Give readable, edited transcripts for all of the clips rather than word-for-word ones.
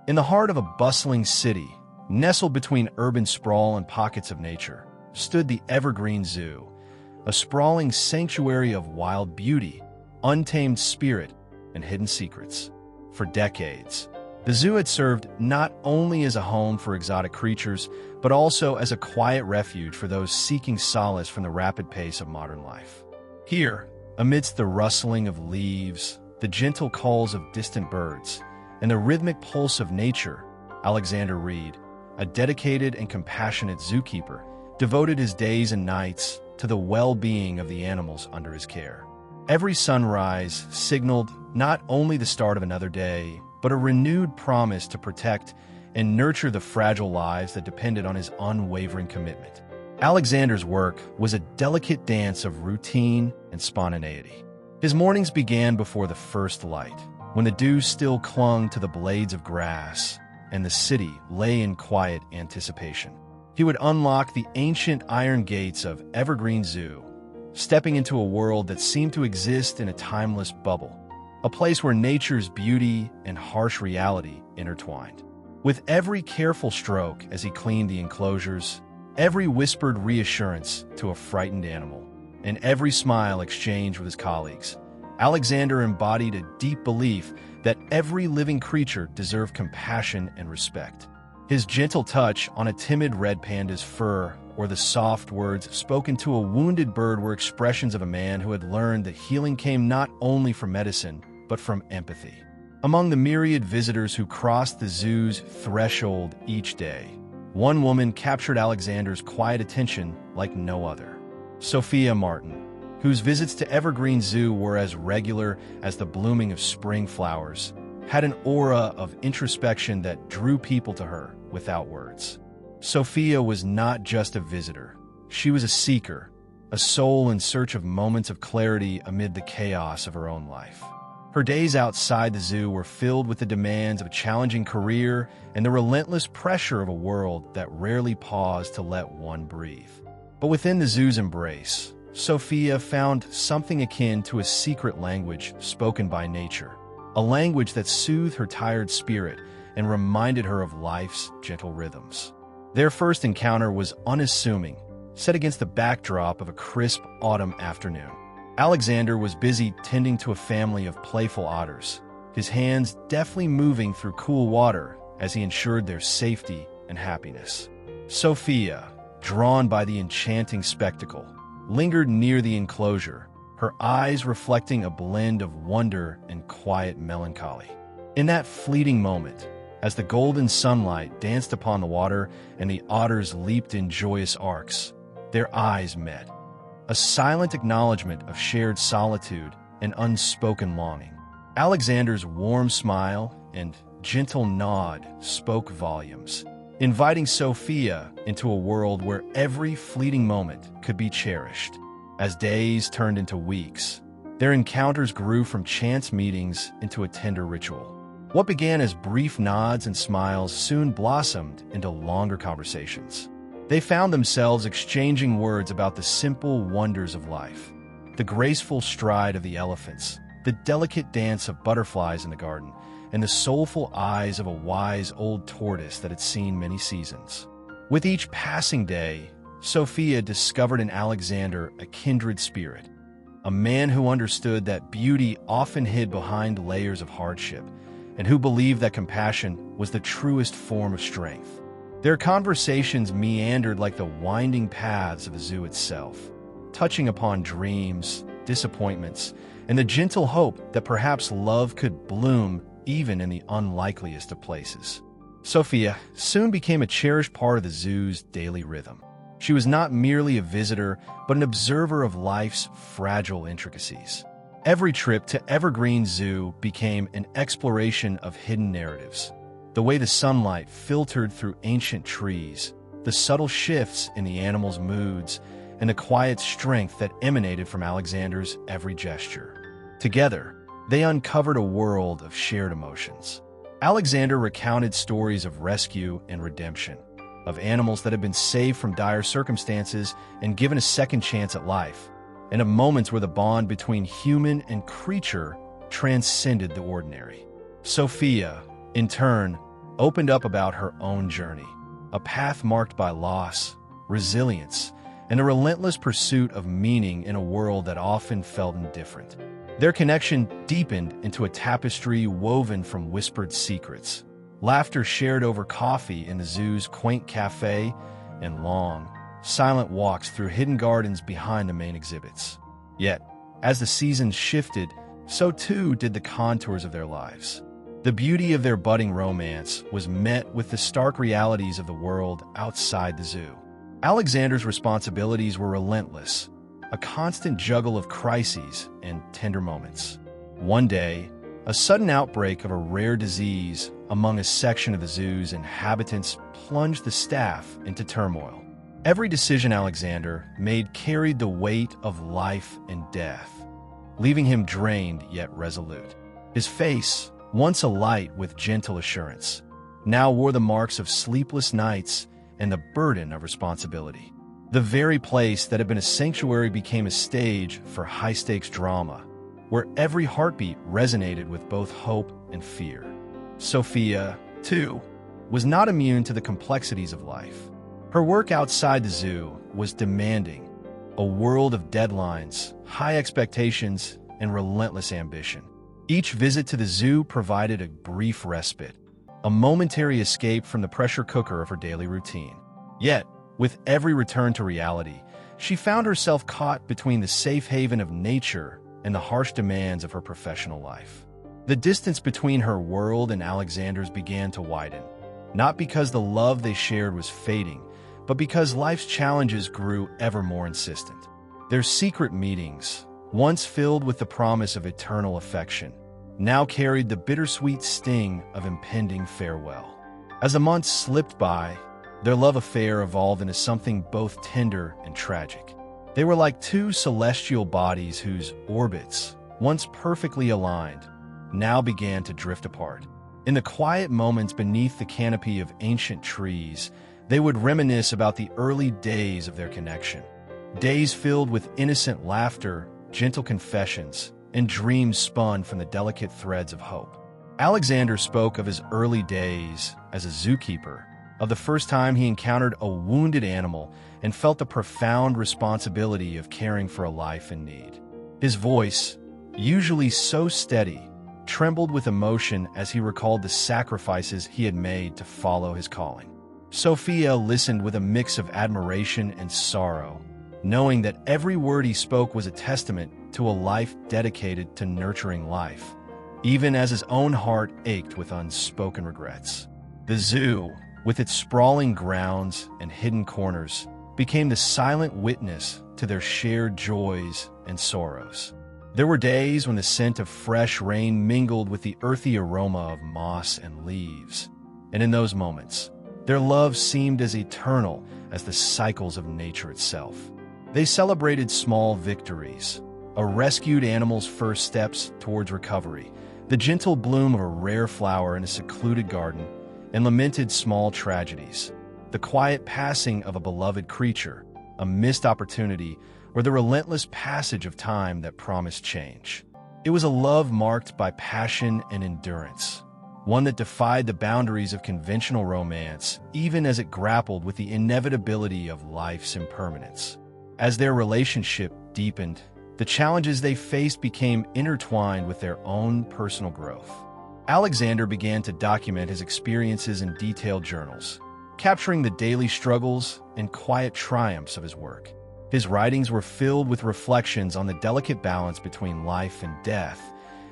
In the heart of a bustling city, nestled between urban sprawl and pockets of nature, stood the Evergreen Zoo, a sprawling sanctuary of wild beauty, untamed spirit, and hidden secrets. For decades, the zoo had served not only as a home for exotic creatures, but also as a quiet refuge for those seeking solace from the rapid pace of modern life. Here, amidst the rustling of leaves, the gentle calls of distant birds, and the rhythmic pulse of nature, Alexander Reed, a dedicated and compassionate zookeeper, devoted his days and nights to the well-being of the animals under his care. Every sunrise signaled not only the start of another day, but a renewed promise to protect and nurture the fragile lives that depended on his unwavering commitment. Alexander's work was a delicate dance of routine and spontaneity. His mornings began before the first light, when the dew still clung to the blades of grass and the city lay in quiet anticipation. He would unlock the ancient iron gates of Evergreen Zoo, stepping into a world that seemed to exist in a timeless bubble, a place where nature's beauty and harsh reality intertwined. With every careful stroke as he cleaned the enclosures, every whispered reassurance to a frightened animal, and every smile exchanged with his colleagues, Alexander embodied a deep belief that every living creature deserved compassion and respect. His gentle touch on a timid red panda's fur, or the soft words spoken to a wounded bird, were expressions of a man who had learned that healing came not only from medicine, but from empathy. Among the myriad visitors who crossed the zoo's threshold each day, one woman captured Alexander's quiet attention like no other. Sophia Martin, whose visits to Evergreen Zoo were as regular as the blooming of spring flowers, had an aura of introspection that drew people to her without words. Sophia was not just a visitor. She was a seeker, a soul in search of moments of clarity amid the chaos of her own life. Her days outside the zoo were filled with the demands of a challenging career and the relentless pressure of a world that rarely paused to let one breathe. But within the zoo's embrace, Sophia found something akin to a secret language spoken by nature, a language that soothed her tired spirit and reminded her of life's gentle rhythms. Their first encounter was unassuming, set against the backdrop of a crisp autumn afternoon. Alexander was busy tending to a family of playful otters, his hands deftly moving through cool water as he ensured their safety and happiness. Sophia, drawn by the enchanting spectacle, lingered near the enclosure, her eyes reflecting a blend of wonder and quiet melancholy. In that fleeting moment, as the golden sunlight danced upon the water and the otters leaped in joyous arcs, their eyes met, a silent acknowledgement of shared solitude and unspoken longing. Alexander's warm smile and gentle nod spoke volumes, inviting Sophia into a world where every fleeting moment could be cherished. As days turned into weeks, their encounters grew from chance meetings into a tender ritual. What began as brief nods and smiles soon blossomed into longer conversations. They found themselves exchanging words about the simple wonders of life, the graceful stride of the elephants, the delicate dance of butterflies in the garden, and the soulful eyes of a wise old tortoise that had seen many seasons. With each passing day, Sophia discovered in Alexander a kindred spirit, a man who understood that beauty often hid behind layers of hardship, and who believed that compassion was the truest form of strength. Their conversations meandered like the winding paths of the zoo itself, touching upon dreams, disappointments, and the gentle hope that perhaps love could bloom even in the unlikeliest of places. Sophia soon became a cherished part of the zoo's daily rhythm. She was not merely a visitor, but an observer of life's fragile intricacies. Every trip to Evergreen Zoo became an exploration of hidden narratives. The way the sunlight filtered through ancient trees, the subtle shifts in the animals' moods, and the quiet strength that emanated from Alexander's every gesture. Together, they uncovered a world of shared emotions. Alexander recounted stories of rescue and redemption, of animals that had been saved from dire circumstances and given a second chance at life, and of moments where the bond between human and creature transcended the ordinary. Sophia, in turn, opened up about her own journey, a path marked by loss, resilience, and a relentless pursuit of meaning in a world that often felt indifferent. Their connection deepened into a tapestry woven from whispered secrets, laughter shared over coffee in the zoo's quaint cafe, and long, silent walks through hidden gardens behind the main exhibits. Yet, as the seasons shifted, so too did the contours of their lives. The beauty of their budding romance was met with the stark realities of the world outside the zoo. Alexander's responsibilities were relentless, a constant juggle of crises and tender moments. One day, a sudden outbreak of a rare disease among a section of the zoo's inhabitants plunged the staff into turmoil. Every decision Alexander made carried the weight of life and death, leaving him drained yet resolute. His face, once alight with gentle assurance, now wore the marks of sleepless nights and the burden of responsibility. The very place that had been a sanctuary became a stage for high-stakes drama, where every heartbeat resonated with both hope and fear. Sophia, too, was not immune to the complexities of life. Her work outside the zoo was demanding, a world of deadlines, high expectations, and relentless ambition. Each visit to the zoo provided a brief respite, a momentary escape from the pressure cooker of her daily routine. Yet, with every return to reality, she found herself caught between the safe haven of nature and the harsh demands of her professional life. The distance between her world and Alexander's began to widen, not because the love they shared was fading, but because life's challenges grew ever more insistent. Their secret meetings, once filled with the promise of eternal affection, now carried the bittersweet sting of impending farewell. As the months slipped by, their love affair evolved into something both tender and tragic. They were like two celestial bodies whose orbits, once perfectly aligned, now began to drift apart. In the quiet moments beneath the canopy of ancient trees, they would reminisce about the early days of their connection. Days filled with innocent laughter, gentle confessions, and dreams spun from the delicate threads of hope. Alexander spoke of his early days as a zookeeper, of the first time he encountered a wounded animal and felt the profound responsibility of caring for a life in need. His voice, usually so steady, trembled with emotion as he recalled the sacrifices he had made to follow his calling. Sophia listened with a mix of admiration and sorrow, knowing that every word he spoke was a testament to a life dedicated to nurturing life, even as his own heart ached with unspoken regrets. The zoo, with its sprawling grounds and hidden corners, became the silent witness to their shared joys and sorrows. There were days when the scent of fresh rain mingled with the earthy aroma of moss and leaves, and in those moments, their love seemed as eternal as the cycles of nature itself. They celebrated small victories, a rescued animal's first steps towards recovery, the gentle bloom of a rare flower in a secluded garden, and lamented small tragedies, the quiet passing of a beloved creature, a missed opportunity, or the relentless passage of time that promised change. It was a love marked by passion and endurance, one that defied the boundaries of conventional romance, even as it grappled with the inevitability of life's impermanence. As their relationship deepened, the challenges they faced became intertwined with their own personal growth. Alexander began to document his experiences in detailed journals, capturing the daily struggles and quiet triumphs of his work. His writings were filled with reflections on the delicate balance between life and death,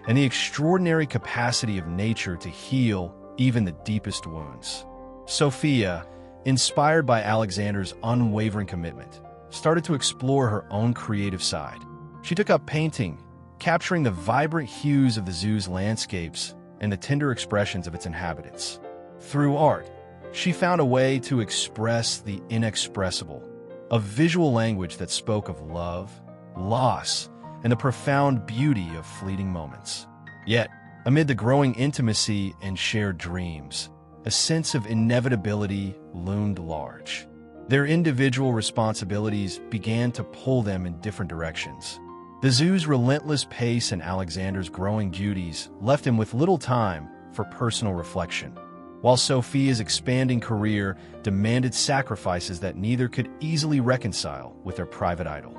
and the extraordinary capacity of nature to heal even the deepest wounds. Sophia, inspired by Alexander's unwavering commitment, started to explore her own creative side. She took up painting, capturing the vibrant hues of the zoo's landscapes and the tender expressions of its inhabitants. Through art, she found a way to express the inexpressible, a visual language that spoke of love, loss, and the profound beauty of fleeting moments. Yet, amid the growing intimacy and shared dreams, a sense of inevitability loomed large. Their individual responsibilities began to pull them in different directions. The zoo's relentless pace and Alexander's growing duties left him with little time for personal reflection. while Sophia's expanding career demanded sacrifices that neither could easily reconcile with their private idol.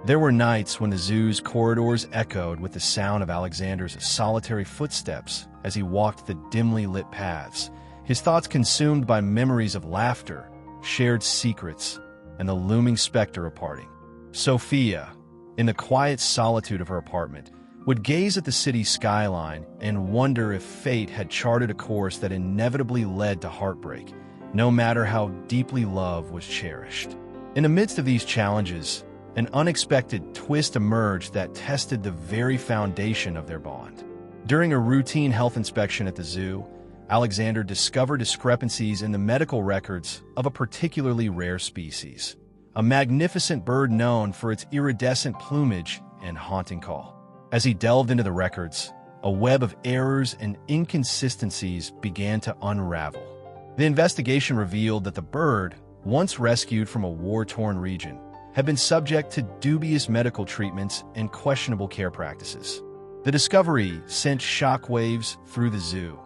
There were nights when the zoo's corridors echoed with the sound of Alexander's solitary footsteps as he walked the dimly lit paths, his thoughts consumed by memories of laughter, shared secrets, and the looming specter of parting. Sophia, in the quiet solitude of her apartment, would gaze at the city skyline and wonder if fate had charted a course that inevitably led to heartbreak, no matter how deeply love was cherished. In the midst of these challenges, an unexpected twist emerged that tested the very foundation of their bond. During a routine health inspection at the zoo, Alexander discovered discrepancies in the medical records of a particularly rare species, a magnificent bird known for its iridescent plumage and haunting call. As he delved into the records, a web of errors and inconsistencies began to unravel. The investigation revealed that the bird, once rescued from a war-torn region, had been subject to dubious medical treatments and questionable care practices. The discovery sent shockwaves through the zoo,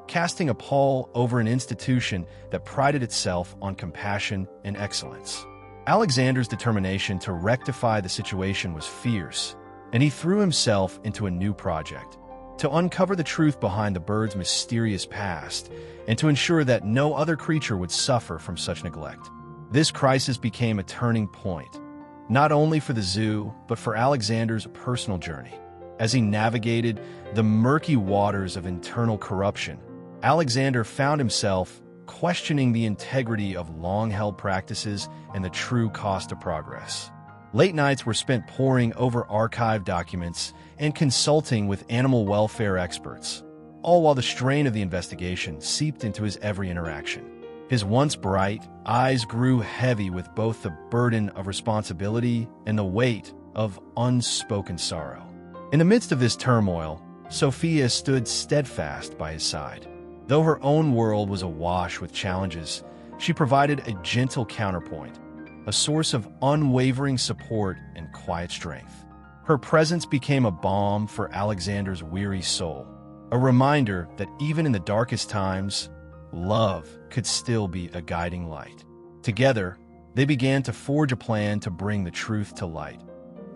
casting a pall over an institution that prided itself on compassion and excellence. Alexander's determination to rectify the situation was fierce, and he threw himself into a new project, to uncover the truth behind the bird's mysterious past and to ensure that no other creature would suffer from such neglect. This crisis became a turning point, not only for the zoo, but for Alexander's personal journey. As he navigated the murky waters of internal corruption, Alexander found himself questioning the integrity of long-held practices and the true cost of progress. Late nights were spent poring over archived documents and consulting with animal welfare experts, all while the strain of the investigation seeped into his every interaction. His once bright eyes grew heavy with both the burden of responsibility and the weight of unspoken sorrow. In the midst of this turmoil, Sophia stood steadfast by his side. Though her own world was awash with challenges, she provided a gentle counterpoint, a source of unwavering support and quiet strength. Her presence became a balm for Alexander's weary soul, a reminder that even in the darkest times, love could still be a guiding light. Together, they began to forge a plan to bring the truth to light,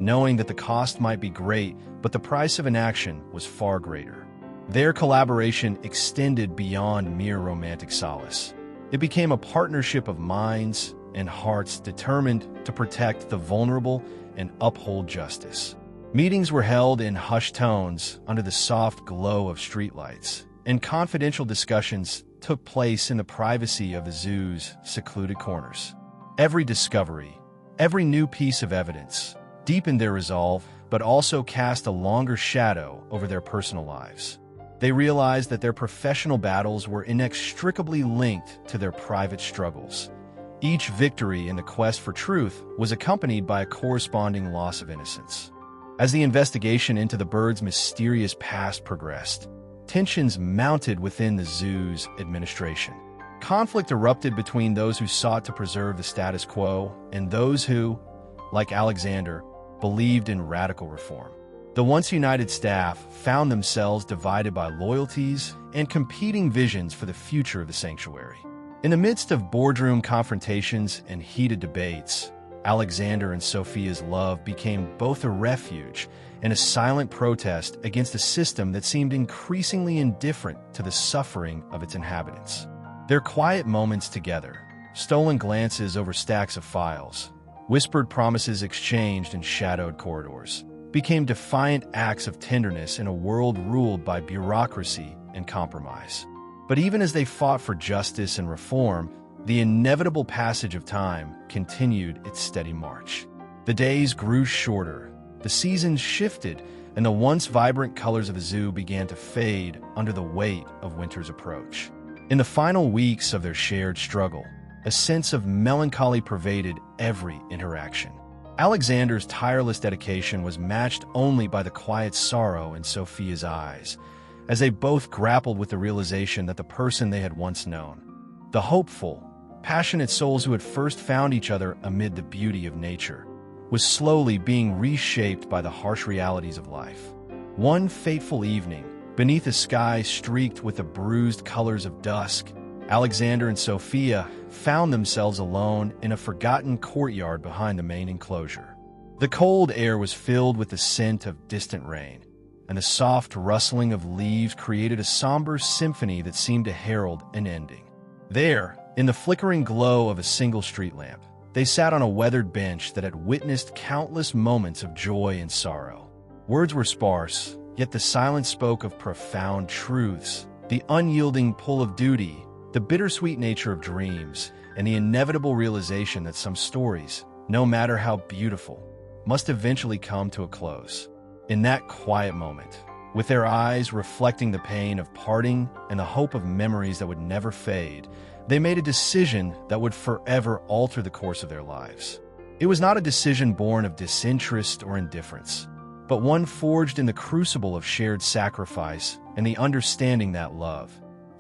knowing that the cost might be great, but the price of inaction was far greater. Their collaboration extended beyond mere romantic solace. It became a partnership of minds and hearts determined to protect the vulnerable and uphold justice. Meetings were held in hushed tones under the soft glow of streetlights, and confidential discussions took place in the privacy of the zoo's secluded corners. Every discovery, every new piece of evidence, deepened their resolve, but also cast a longer shadow over their personal lives. They realized that their professional battles were inextricably linked to their private struggles. Each victory in the quest for truth was accompanied by a corresponding loss of innocence. As the investigation into the bird's mysterious past progressed, tensions mounted within the zoo's administration. Conflict erupted between those who sought to preserve the status quo and those who, like Alexander, believed in radical reform. The once united staff found themselves divided by loyalties and competing visions for the future of the sanctuary. In the midst of boardroom confrontations and heated debates, Alexander and Sophia's love became both a refuge and a silent protest against a system that seemed increasingly indifferent to the suffering of its inhabitants. Their quiet moments together, stolen glances over stacks of files, whispered promises exchanged in shadowed corridors, became defiant acts of tenderness in a world ruled by bureaucracy and compromise. But even as they fought for justice and reform, the inevitable passage of time continued its steady march. The days grew shorter, the seasons shifted, and the once vibrant colors of the zoo began to fade under the weight of winter's approach. In the final weeks of their shared struggle, a sense of melancholy pervaded every interaction. Alexander's tireless dedication was matched only by the quiet sorrow in Sophia's eyes, as they both grappled with the realization that the person they had once known, the hopeful, passionate souls who had first found each other amid the beauty of nature, was slowly being reshaped by the harsh realities of life. One fateful evening, beneath a sky streaked with the bruised colors of dusk, Alexander and Sophia found themselves alone in a forgotten courtyard behind the main enclosure. The cold air was filled with the scent of distant rain, and the soft rustling of leaves created a somber symphony that seemed to herald an ending. There, in the flickering glow of a single street lamp, they sat on a weathered bench that had witnessed countless moments of joy and sorrow. Words were sparse, yet the silence spoke of profound truths: the unyielding pull of duty, the bittersweet nature of dreams, and the inevitable realization that some stories, no matter how beautiful, must eventually come to a close. In that quiet moment, with their eyes reflecting the pain of parting and the hope of memories that would never fade, they made a decision that would forever alter the course of their lives. It was not a decision born of disinterest or indifference, but one forged in the crucible of shared sacrifice and the understanding that love,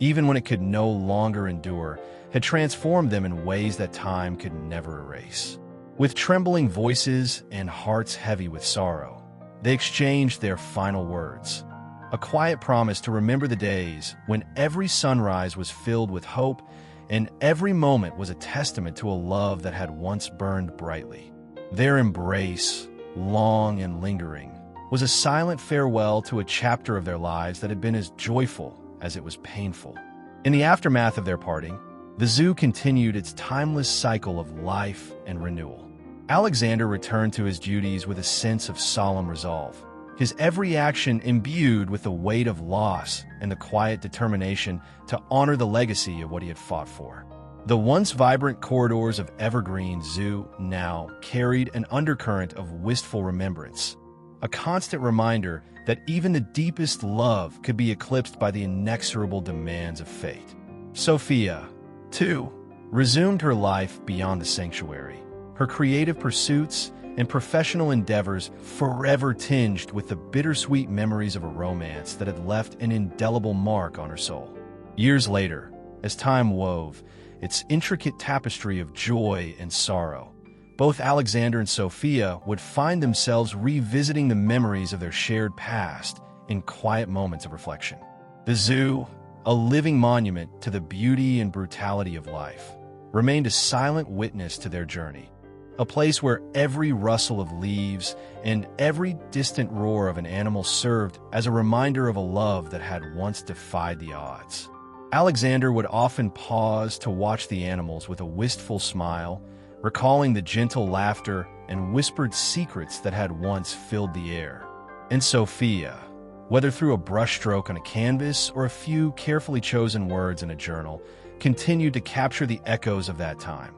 even when it could no longer endure, had transformed them in ways that time could never erase. With trembling voices and hearts heavy with sorrow, they exchanged their final words, a quiet promise to remember the days when every sunrise was filled with hope and every moment was a testament to a love that had once burned brightly. Their embrace, long and lingering, was a silent farewell to a chapter of their lives that had been as joyful as it was painful. In the aftermath of their parting, the zoo continued its timeless cycle of life and renewal. Alexander returned to his duties with a sense of solemn resolve, his every action imbued with the weight of loss and the quiet determination to honor the legacy of what he had fought for. The once vibrant corridors of Evergreen Zoo now carried an undercurrent of wistful remembrance, a constant reminder that even the deepest love could be eclipsed by the inexorable demands of fate. Sophia, too, resumed her life beyond the sanctuary, her creative pursuits and professional endeavors forever tinged with the bittersweet memories of a romance that had left an indelible mark on her soul. Years later, as time wove its intricate tapestry of joy and sorrow, both Alexander and Sophia would find themselves revisiting the memories of their shared past in quiet moments of reflection. The zoo, a living monument to the beauty and brutality of life, remained a silent witness to their journey, a place where every rustle of leaves and every distant roar of an animal served as a reminder of a love that had once defied the odds. Alexander would often pause to watch the animals with a wistful smile, recalling the gentle laughter and whispered secrets that had once filled the air. And Sophia, whether through a brushstroke on a canvas or a few carefully chosen words in a journal, continued to capture the echoes of that time,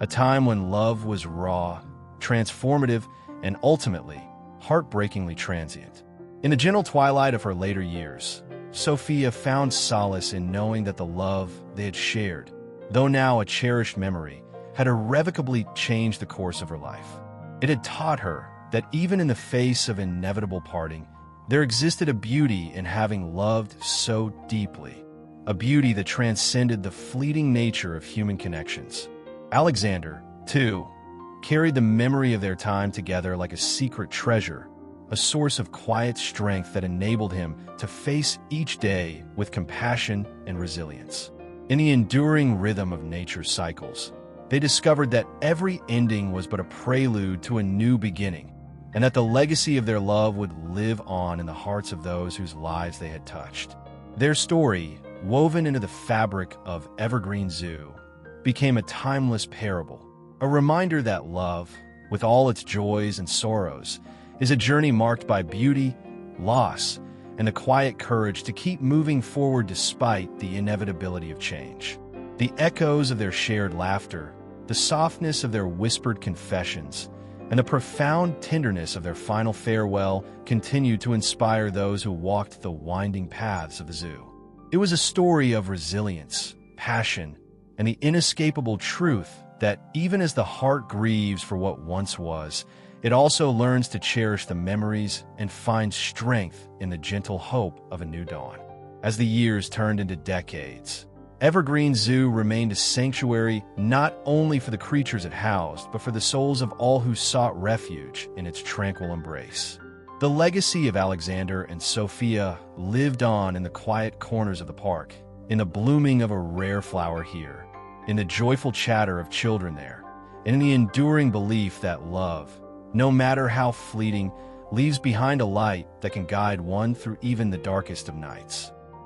a time when love was raw, transformative, and ultimately heartbreakingly transient. In the gentle twilight of her later years, Sophia found solace in knowing that the love they had shared, though now a cherished memory, had irrevocably changed the course of her life. It had taught her that even in the face of inevitable parting, there existed a beauty in having loved so deeply, a beauty that transcended the fleeting nature of human connections. Alexander, too, carried the memory of their time together like a secret treasure, a source of quiet strength that enabled him to face each day with compassion and resilience. In the enduring rhythm of nature's cycles, they discovered that every ending was but a prelude to a new beginning, and that the legacy of their love would live on in the hearts of those whose lives they had touched. Their story, woven into the fabric of Evergreen Zoo, became a timeless parable, a reminder that love, with all its joys and sorrows, is a journey marked by beauty, loss, and the quiet courage to keep moving forward despite the inevitability of change. The echoes of their shared laughter, the softness of their whispered confessions, and the profound tenderness of their final farewell continued to inspire those who walked the winding paths of the zoo. It was a story of resilience, passion, and the inescapable truth that even as the heart grieves for what once was, it also learns to cherish the memories and find strength in the gentle hope of a new dawn. As the years turned into decades, Evergreen Zoo remained a sanctuary not only for the creatures it housed, but for the souls of all who sought refuge in its tranquil embrace. The legacy of Alexander and Sophia lived on in the quiet corners of the park, in the blooming of a rare flower here, in the joyful chatter of children there, and in the enduring belief that love, no matter how fleeting, leaves behind a light that can guide one through even the darkest of nights.